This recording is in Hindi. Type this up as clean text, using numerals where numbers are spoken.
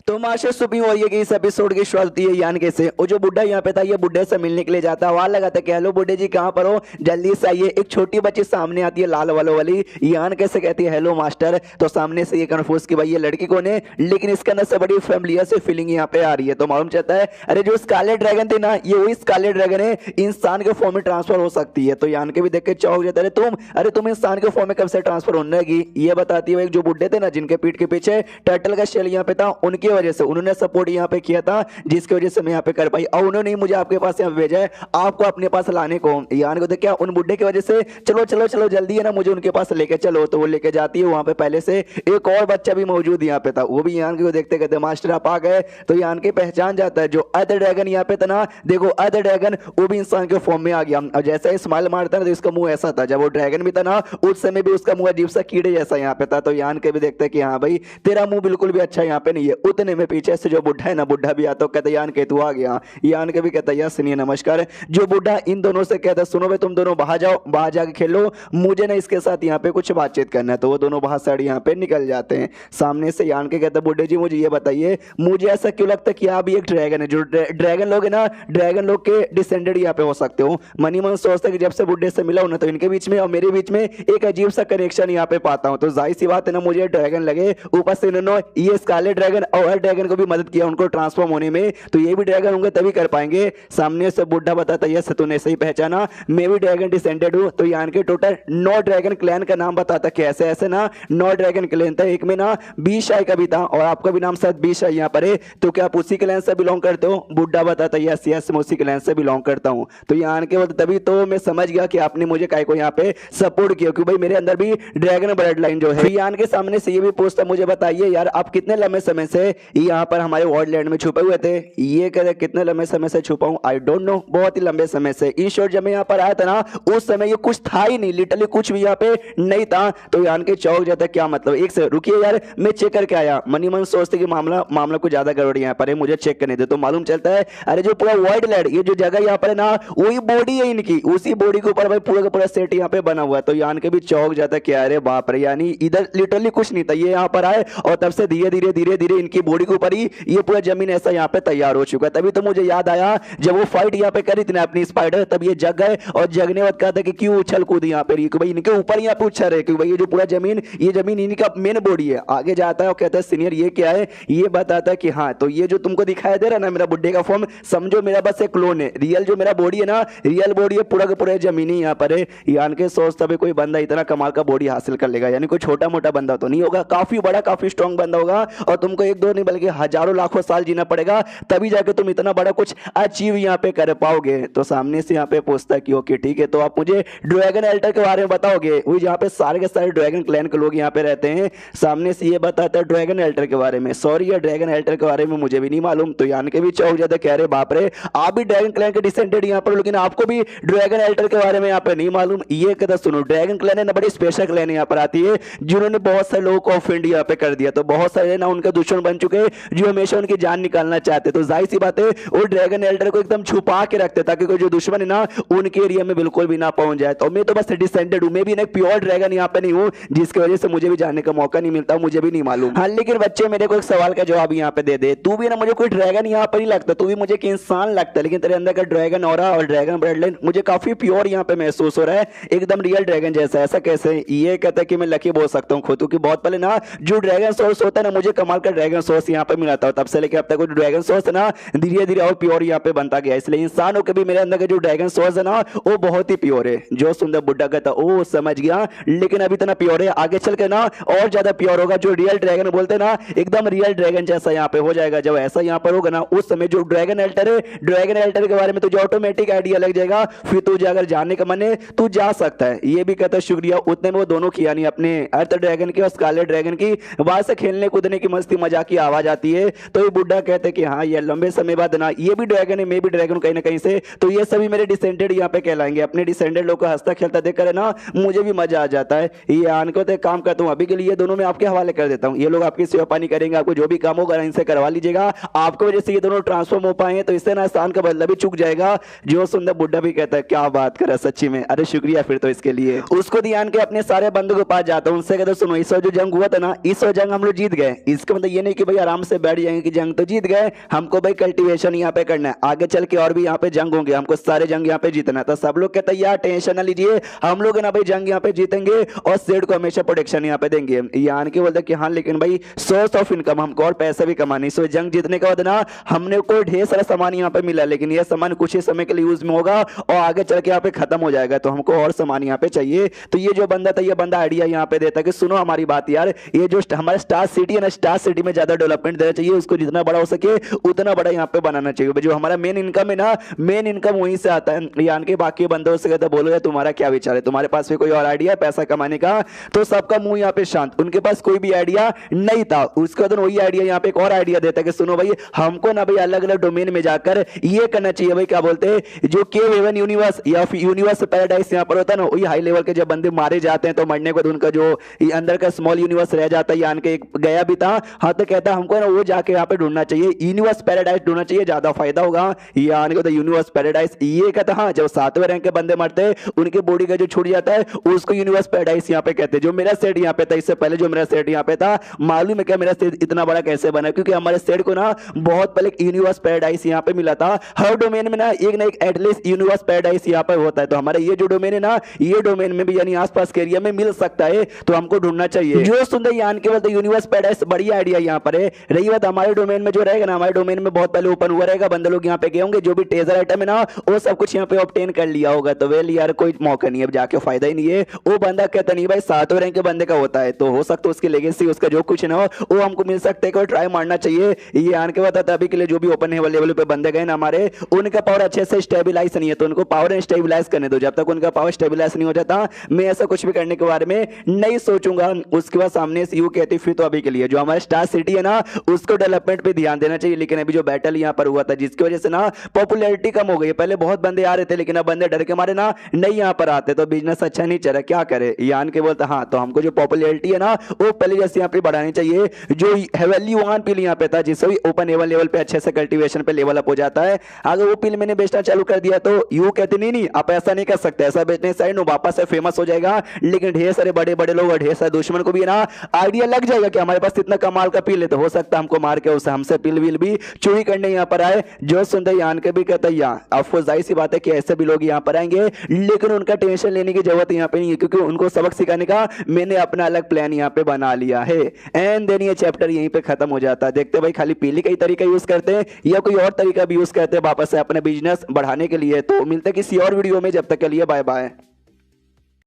तो मास्टर सुप्रीम वॉरियर की इस एपिसोड की शुरुआत होती है यान के से। और जो बुढ़ा यहाँ पे था ये बुढ़े से मिलने के लिए जाता है, वहां लगाता है कि हेलो बुढ़े जी कहाँ पर हो, जल्दी से आइए। एक छोटी बच्ची सामने आती है लाल वालों वाली, यान कैसे कहती है हेलो मास्टर। तो सामने से ये कन्फ्यूज कि भाई ये लड़की कौन है, लेकिन इसके अंदर से बड़ी फैमिलियर से फीलिंग यहाँ पे आ रही है। तो मालूम चलता है अरे जो स्कारलेट ड्रैगन थी ना, ये वही स्कारलेट ड्रैगन है, इंसान के फॉर्म में ट्रांसफर हो सकती है। तो यान के भी देख के चौंक जाता है, तुम इंसान के फॉर्म में कब से ट्रांसफर होने लगी। ये बताती है जो बुढ़े थे ना जिनके पीठ के पीछे टर्टल का शेल यहाँ पे था, उनकी वजह से उन्होंने सपोर्ट यहाँ पे किया था, जिसकी वजह से मैं यहाँ पे कर पाई। और उन्होंने मुझे आपके पास यहाँ भेजा है आपको अपने पास लाने को। यान को क्या उन बुढ़े की वजह से चलो चलो चलो जल्दी है ना मुझे उनके पास लेके चलो। तो वो लेके जाती है, वहां पे पहले से एक और बच्चा भी मौजूद यहाँ पे था, वो भी यान को देखते कहते मास्टर आप आ गए। तो यान के पहचान जाता है जो अदर ड्रैगन यहाँ पे था ना, देखो अदर ड्रैगन वो भी इंसान के फॉर्म में आ गया। और जैसे ही स्माइल मारता ना तो इसका मुंह ऐसा था, जब वो ड्रैगन भी था ना उस समय भी उसका मुंह अजीब सा कीड़े जैसा यहाँ पे था। तो यान के भी देखते कि हाँ भाई तेरा मुंह बिल्कुल भी अच्छा यहाँ पे नहीं है। उतने में पीछे से जो बुढ़ा है ना, बुढ़ा भी आता कहता यान के तू आ गया। यान के भी कहता यार सुनिए नमस्कार। जो बुढ़ा इन दोनों से कहता सुनो भाई तुम दोनों बाहर जाओ, बाहर जाके खेलो, मुझे ना इसके साथ यहाँ पे कुछ बातचीत करना है। तो वो दोनों बाहर साइड यहाँ पे निकल जाते हैं। सामने से यान के कहता बुढ़े जी मुझे ये बताइए, मुझे ऐसा क्यों लगता है कि आप भी एक ड्रैगन है, जो ड्रैगन लोग है ना ड्रैगन लोग के डिसेंडेड यहाँ पे हो सकते हो। मनी मन सोचता है कि जब से बुढ़े से मिला हूं ना तो इनके बीच में और मेरे बीच में एक अजीब सा कनेक्शन यहाँ पे पाता हूँ। तो जाहिर सी बात है ना मुझे ड्रैगन लगे, ऊपर से इन्होंने ये स्कारलेट ड्रैगन और हर ड्रैगन को भी मदद किया उनको ट्रांसफॉर्म होने में, तो ये भी ड्रैगन होंगे तभी कर पाएंगे। सामने से बुढ़ा बताता यस तूने सही पहचाना, मैं भी ड्रैगन डिसेंडेड हूं। तो यान के टोटल 9 ड्रैगन क्लैन का नाम बताता कि ऐसे ऐसे ना 9 ड्रैगन क्लैन था, एक में ना बीशाई का भी था और आपका भी नाम शायद बीशाई यहाँ पर है। तो क्या आप उसी क्लैन से बिलोंग करते हो? बुढ़ा बताता यस यस मैं उसी क्लैन से बिलोंग करता हूं। तो यान के तभी तो मैं समझ गया कि आपने मुझे काय को यहाँ पे सपोर्ट किया, क्योंकि भाई मेरे अंदर भी ड्रैगन ब्लड लाइन जो है। यान के सामने से ये भी पूछता मुझे बताइए यार आप कितने लंबे समय से यहाँ पर हमारे वॉर्डलैंड में छुपे हुए थे। ये कहते कितने लंबे समय से छुपा हूं, आई डोंट नो, बहुत ही लंबे समय से। इन शॉर्ट जब मैं यहाँ पर आया था ना उस समय ये कुछ था ही नहीं, लिटरली कुछ भी यहाँ पे नहीं था। तो यान के चौक जाता क्या मतलब, एक से रुकिए यार मैं चेक करके आया। मनी मन सोचते कि मामला कुछ ज्यादा गड़बड़ यहाँ पर है, मुझे चेक करने दे। तो मालूम चलता है अरे जो पूरा वॉर्डलैंड ये जो जगह यहाँ पर है ना वही बॉडी है इनकी, उसी बॉडी के ऊपर भाई पूरा का पूरा सेट यहाँ पे बना हुआ है। तो यान के भी चौक जाता क्या अरे बाप रे, यानी इधर लिटरली कुछ नहीं था, ये यहाँ पर आए और तब से धीरे धीरे धीरे धीरे इनकी बॉडी के ऊपर ही ये पूरा जमीन ऐसा यहाँ पे तैयार हो चुका है। तभी तो मुझे याद आया जब वो फाइट यहाँ पे करी थी ना अपनी स्पाइडर, तब ये जग गए और जगने बाद कहा था कि क्यों उछल कूद यहाँ पे, भाई इनके ऊपर यहाँ पे उछल रहे, क्योंकि भाई ये जो पूरा जमीन ये जमीन इनका मेन बॉडी है। आगे जाता है और कहता है सीनियर ये क्या है, ये बताता है कि हाँ तो ये जो तुमको दिखाई दे रहा है ना मेरा बुड्ढे का फॉर्म, समझो मेरा बस एक क्लोन है, रियल जो मेरा बॉडी है ना रियल बॉडी है पूरा का पूरा जमीन ही यहाँ पर है। यान के सोचता भी कोई बंदा इतना कमाल का बॉडी हासिल कर लेगा, यानी कोई छोटा मोटा बंदा तो नहीं होगा, काफी बड़ा काफी स्ट्रॉन्ग बंदा होगा और तुमको एक दो नहीं बल्कि हजारों लाखों साल जीना पड़ेगा तभी जाके तुम इतना बड़ा कुछ अचीव यहाँ पे कर पाओगे। तो सामने से यहाँ पे पूछता कि ओके ठीक है तो आप मुझे ड्रैगन एल्टर के बारे में बताओगे, वो जहाँ पे सारे के सारे ड्रैगन क्लैन के लोग यहाँ पे रहते हैं। सामने से ये बताता है ड्रैगन एल्टर के बारे में, सॉरी ये ड्रैगन एल्टर के बारे में मुझे भी नहीं मालूम। तो यान के भी चौक जाता कह रहे बाप रे आप भी ड्रैगन क्लैन के डिसेंडेड यहाँ पर, लेकिन आपको भी ड्रैगन एल्टर के बारे में यहाँ पे नहीं मालूम। ये कहता सुनो ड्रैगन क्लैन है ना बड़ी स्पेशल क्लैन यहाँ पर आती है जिन्होंने बहुत सारे लोगों को ऑफेंड यहाँ पे कर दिया, तो बहुत सारे ना उनके दुश्मन बन चुके जो हमेशा उनकी जान निकालना चाहते। तो जाहिर सी बात है वो ड्रैगन एल्डर को एकदम छुपा के रखते ताकि कोई जो दुश्मन है ना उनके एरिया में बिल्कुल भी ना पहुंच जाए। तो मैं तो बस डिसेंडेड हूं, मैं भी एक प्योर ड्रैगन यहाँ पे नहीं हूं, जिसकी वजह से मुझे भी जाने का मौका नहीं मिलता, मुझे भी नहीं मालूम। हाँ लेकिन बच्चे मेरे को एक सवाल का जवाब यहाँ पे दे दे, तू भी ना मुझे कोई ड्रैगन यहाँ पर नहीं लगता, तू भी मुझे एक इंसान लगता है, लेकिन तेरे अंदर का ड्रैगन ऑरा और ड्रैगन ब्लड लाइन मुझे काफी प्योर यहाँ पे महसूस हो रहा है, एकदम रियल ड्रैगन जैसा। ऐसा कैसे? ये कहता है कि मैं लकी बोल सकता हूँ खुद, क्योंकि बहुत पहले ना जो ड्रैगन सोर्स होता है ना मुझे कमाल का ड्रैगन सोर्स यहाँ पे मिला था, तब से लेकर अब तक ड्रैगन सोर्स है ना धीरे धीरे और प्योर यहाँ पे बनता गया। इसलिए इंसानों के भी मेरे अंदर का जो ड्रैगन सोर्स है ना वो बहुत ही प्योर है। जो सुंदर बुड्ढा कहता ओ समझ गया, लेकिन अभी इतना प्योर है, आगे चल के ना और ज्यादा प्योर होगा। जो रियल ड्रैगन बोलते हैं ना एकदम रियल ड्रैगन जैसा यहाँ पे हो जाएगा। जब ऐसा यहाँ पर होगा ना उस समय जो ड्रैगन एल्टर है, ड्रैगन एल्टर के बारे में तुझे ऑटोमेटिक आइडिया लग जाएगा, फिर तुझे अगर जाने का मन है तू जा सकता है। ये भी कहता है शुक्रिया। उतने में वो दोनों किया नहीं अपने अर्थ ड्रैगन की और स्कारलेट ड्रैगन की वहां से खेलने कूदने की मस्ती मजाक की आवाज आती है। तो ये बुड्ढा कहते कि हाँ ये लंबे समय बाद ना ये भी ड्रैगन है मैं भी ड्रैगन कहीं ना कहीं से, तो ये सभी मेरे डिसेंडेड यहाँ पे कहलाएंगे। अपने डिसेंडेड लोग को हंसता खेलता देख कर ना मुझे भी मजा आ जाता है। ये आन को तो काम करता हूँ अभी के लिए दोनों में आपके हवाले कर देता हूँ, ये लोग आपकी सेवा पानी करेंगे, आपको जो भी काम होगा इनसे करवा लीजिएगा। आपको वजह से ये दोनों ट्रांसफॉर्म हो पाए तो इससे ना स्थान का बदला भी चुक जाएगा। जो सुंदर बुड्ढा भी कहता है क्या बात कर सच्ची में, अरे शुक्रिया फिर तो इसके लिए। उसको ध्यान के अपने सारे बंदों के पास जाता हूँ, उनसे कहता सुनो इस जो जंग हुआ था ना इस जंग हम लोग जीत गए, इसका मतलब ये नहीं कि भाई भाई आराम से बैठ जाएंगे कि जंग तो जीत गए, हमको भाई कल्टीवेशन यहाँ पे करना है, आगे चल के और भी यहाँ पे जंग होंगे, हमको सारे जंग यहाँ पे जीतना है। तो सब लोग कहते हैं यार टेंशन ना लीजिए, हम लोग ना भाई जंग यहाँ पे जीतेंगे और सेठ को हमेशा प्रोटेक्शन यहाँ पे देंगे। यान के बोलते कि हाँ लेकिन भाई सोर्स ऑफ इनकम हमको और पैसा भी कमानी, सो जंग जीतने के बाद ना हमने को ढेर सारा सामान यहाँ पे मिला, लेकिन ये सामान कुछ ही समय के लिए यूज में होगा और आगे चल के यहाँ पे खत्म हो जाएगा, तो हमको और सामान यहाँ पे चाहिए। तो ये जो बंदा था, ये बंदा आइडिया यहाँ पे देता है कि सुनो हमारी बात यार, ये जो हमारा स्टार सिटी है ना, स्टार सिटी में ज्यादा डेवलपमेंट देना चाहिए, उसको जितना बड़ा हो सके उतना बड़ा यहाँ पे बनाना चाहिए। जो हमारा मेन इनकम है ना, मेन इनकम वहीं से आता है। यान के बाकी बंदों से कहते बोलो यार तुम्हारा क्या विचार है, तुम्हारे पास भी कोई और आइडिया है पैसा कमाने का? तो सबका मुंह यहाँ पे शांत, उनके पास कोई भी आइडिया नहीं था। उसके बाद वही आइडिया यहाँ पे एक और आइडिया देता है कि सुनो भाई हमको ना भाई अलग अलग डोमेन में जाकर ये करना चाहिए भाई, क्या बोलते हैं जो केव हेवन यूनिवर्स या फिर यूनिवर्स पैराडाइज यहाँ पर होता है ना, वही हाई लेवल के जब बंदे मारे जाते हैं तो मरने के बाद उनका जो अंदर का स्मॉल यूनिवर्स रह जाता है, यान के एक गया भी था। हाँ तो कहता है हमको ना वो जाके यहाँ पे ढूंढना चाहिए, यूनिवर्स पैराडाइज ढूंढना चाहिए, ज्यादा फायदा होगा। यान के यूनिवर्स पैराडाइज ये कहता हाँ जब 7वें रैंक के बंदे मरते हैं उनके बॉडी का जो छूट जाता है उसको यूनिवर्स पैराडाइज यहाँ पे कहते हैं। जो मेरा सेट यहाँ पे था, इससे पहले जो मेरा सेट यहाँ पे था, मालूम है क्या मेरा सेट इतना बड़ा कैसे बना? क्योंकि हमारे सेट को ना बहुत पहले यूनिवर्स पैराडाइज यहाँ पे मिला था। हर डोमेन में ना एक एटलीस्ट यूनिवर्स पैराडाइज यहाँ पे होता है, तो हमारा ये जो डोमेन है ना, ये डोमेन में भी यानी आसपास के एरिया में मिल सकता है, तो हमको ढूंढना चाहिए। जो सुंदर यान के बोलते यूनिवर्स पैराडाइज बढ़िया आइडिया यहाँ पर है। रही बात हमारे डोमेन में जो रहेगा ना, हमारे डोमेन में बहुत पहले ओपन हुआ रहेगा, बंदे लोग यहाँ पे गए होंगे, जो भी टेजर आइटम है ना वो सब कुछ यहाँ पे ऑब्टेन कर लिया होगा, तो वेल यार कोई मौका नहीं है, अब जाके फायदा ही नहीं है। वो बंदा कहता नहीं भाई 7वें रैंक के बंदे का होता है, तो हो सकता है उसकी लेगेसी उसका जो कुछ ना हो वो हमको मिल सकता है, कोई ट्राई मारना चाहिए। ये आन के बाद अभी के लिए जो भी ओपन लेवल पे बंदे गए ना हमारे, उनका पावर अच्छे से स्टेबलाइज नहीं है, तो उनको पावर स्टेबलाइज करने दो। जब तक उनका पावर स्टेबलाइज नहीं हो जाता मैं ऐसा कुछ भी करने के बारे में नहीं सोचूंगा। उसके बाद सामने से यू कहती फिर तो अभी के लिए जो हमारा स्टार सिटी है ना उसको डेवलपमेंट पे ध्यान देना चाहिए। लेकिन अभी जो बैटल यहाँ पर हुआ था जिसकी वजह से ना पॉपुलैरिटी कम हो गई, पहले बहुत बंदे आ रहे थे लेकिन अब बंदे डर के मारे ना नहीं यहाँ पर आते, तो बिजनेस अच्छा नहीं चल रहा, क्या करे? यान के बोलता हाँ तो हमको जो पॉपुलैरिटी है ना वो पहले जैसे यहाँ पे बढ़ानी चाहिए। जो हेवनली 1 पिल यहाँ पे था जिससे भी ओपन हेवन लेवल पे अच्छे से कल्टीवेशन पे लेवल अप हो जाता है, अगर वो पिल मैंने बेचना चालू कर दिया तो यू कहते नहीं आप ऐसा नहीं कर सकते, ऐसा बेचने से वापस से फेमस हो जाएगा। लेकिन ढेर सारे बड़े बड़े लोग और ढेर सारे दुश्मन को भी ना आइडिया लग जाएगा कि हमारे पास इतना कमाल का पिल है, तो हो सकता है हमको मार के उसे हमसे पिल विल भी चोरी करने यहाँ पर आए। जो सुनते यान के भी कहता है आपको जाहिर सी बात है कि ऐसे भी लोग यहाँ पर आएंगे, लेकिन उनका टेंशन लेने की जरूरत यहाँ पे नहीं है, क्योंकि उनको सबक सिखाने का मैंने अपना अलग प्लान यहाँ पे बना लिया है। एंड देन ये चैप्टर यहीं पे खत्म हो जाता है। देखते भाई खाली पीली का ही तरीका यूज करते हैं या कोई और तरीका भी यूज करते हैं वापस से अपने बिजनेस बढ़ाने के लिए। तो मिलते किसी और वीडियो में, जब तक के लिए बाय बाय।